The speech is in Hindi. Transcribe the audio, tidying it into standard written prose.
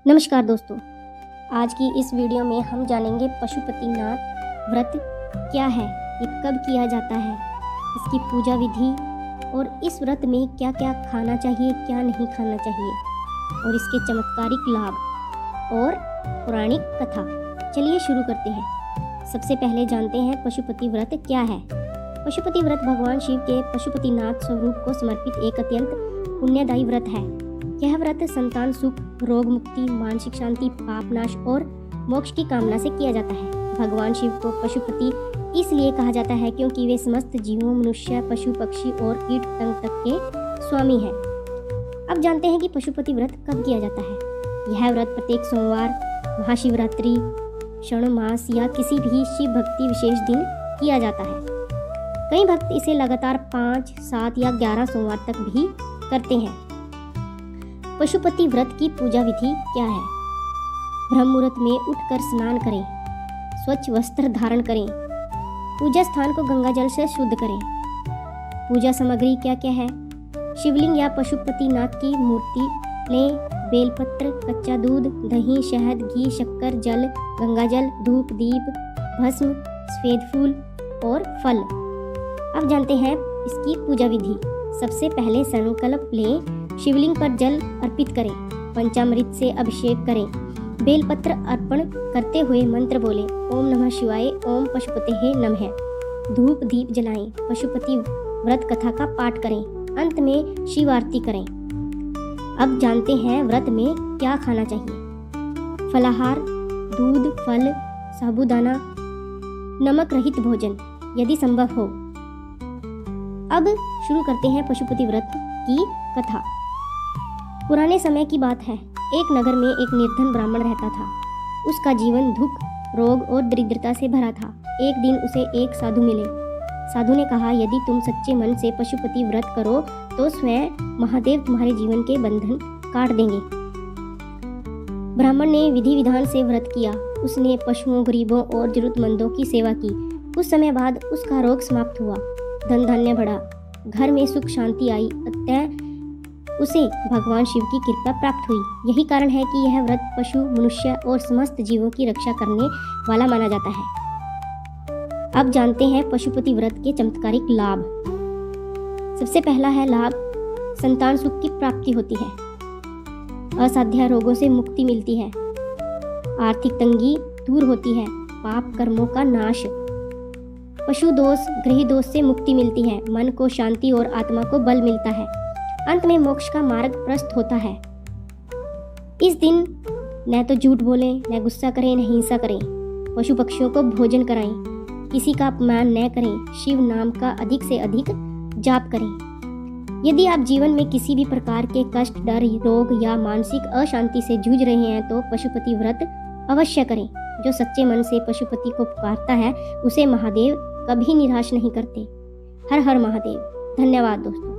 नमस्कार दोस्तों, आज की इस वीडियो में हम जानेंगे पशुपतिनाथ व्रत क्या है, ये कब किया जाता है, इसकी पूजा विधि और इस व्रत में क्या क्या खाना चाहिए, क्या नहीं खाना चाहिए और इसके चमत्कारिक लाभ और पौराणिक कथा। चलिए शुरू करते हैं। सबसे पहले जानते हैं पशुपति व्रत क्या है। पशुपति व्रत भगवान शिव के पशुपतिनाथ स्वरूप को समर्पित एक अत्यंत पुण्यदायी व्रत है। यह व्रत संतान सुख, रोग मुक्ति, मानसिक शांति, पाप नाश और मोक्ष की कामना से किया जाता है। भगवान शिव को पशुपति इसलिए कहा जाता है क्योंकि वे समस्त जीवों, मनुष्य, पशु, पक्षी और कीट पतंग तक के स्वामी हैं। अब जानते हैं कि पशुपति व्रत कब किया जाता है। यह व्रत प्रत्येक सोमवार, महाशिवरात्रि, श्रावण मास या किसी भी शिव भक्ति विशेष दिन किया जाता है। कई भक्त इसे लगातार 5, 7 या 11 सोमवार तक भी करते हैं। पशुपति व्रत की पूजा विधि क्या है। ब्रह्म मुहूर्त में उठकर स्नान करें, स्वच्छ वस्त्र धारण करें, पूजा स्थान को गंगा जल से शुद्ध करें। पूजा सामग्री क्या क्या है। शिवलिंग या पशुपतिनाथ की मूर्ति लें, बेलपत्र, कच्चा दूध, दही, शहद, घी, शक्कर, जल, गंगा जल, धूप, दीप, भस्म, सफेद फूल और फल। अब जानते हैं इसकी पूजा विधि। सबसे पहले संकल्प लें, शिवलिंग पर जल अर्पित करें, पंचामृत से अभिषेक करें, बेलपत्र अर्पण करते हुए मंत्र बोलें, ओम नमः शिवाय, ओम पशुपते नमः। धूप दीप जलाएं, पशुपति व्रत कथा का पाठ करें, अंत में शिव आरती करें। अब जानते हैं व्रत में क्या खाना चाहिए। फलाहार, दूध, फल, साबूदाना, नमक रहित भोजन यदि संभव हो। अब शुरू करते हैं पशुपति व्रत की कथा। पुराने समय की बात है। एक नगर में एक निर्धन ब्राह्मण रहता था। उसका जीवन दुख, रोग और दरिद्रता से भरा था। एक दिन उसे एक साधु मिले। साधु ने कहा, यदि तुम सच्चे मन से पशुपति व्रत करो तो स्वयं महादेव तुम्हारे जीवन के बंधन काट देंगे। ब्राह्मण ने विधि विधान से व्रत किया। उसने पशुओं, गरीबों और जरूरतमंदों की सेवा की। कुछ समय बाद उसका रोग समाप्त हुआ, धन धान्य बढ़ा, घर में सुख शांति आई। अतः उसे भगवान शिव की कृपा प्राप्त हुई। यही कारण है कि यह व्रत पशु, मनुष्य और समस्त जीवों की रक्षा करने वाला माना जाता है। अब जानते हैं पशुपति व्रत के चमत्कारिक लाभ। सबसे पहला है लाभ, संतान सुख की प्राप्ति होती है, असाध्य रोगों से मुक्ति मिलती है, आर्थिक तंगी दूर होती है, पाप कर्मों का नाश, पशु दोष, गृह दोष से मुक्ति मिलती है, मन को शांति और आत्मा को बल मिलता है, अंत में मोक्ष का मार्ग प्रशस्त होता है। इस दिन न तो झूठ बोलें, न गुस्सा करें, न हिंसा करें, पशु पक्षियों को भोजन कराएं, किसी का अपमान न करें, शिव नाम का अधिक से अधिक जाप करें। यदि आप जीवन में किसी भी प्रकार के कष्ट, डर, रोग या मानसिक अशांति से जूझ रहे हैं तो पशुपति व्रत अवश्य करें। जो सच्चे मन से पशुपति को पुकारता है उसे महादेव कभी निराश नहीं करते। हर हर महादेव। धन्यवाद दोस्तों।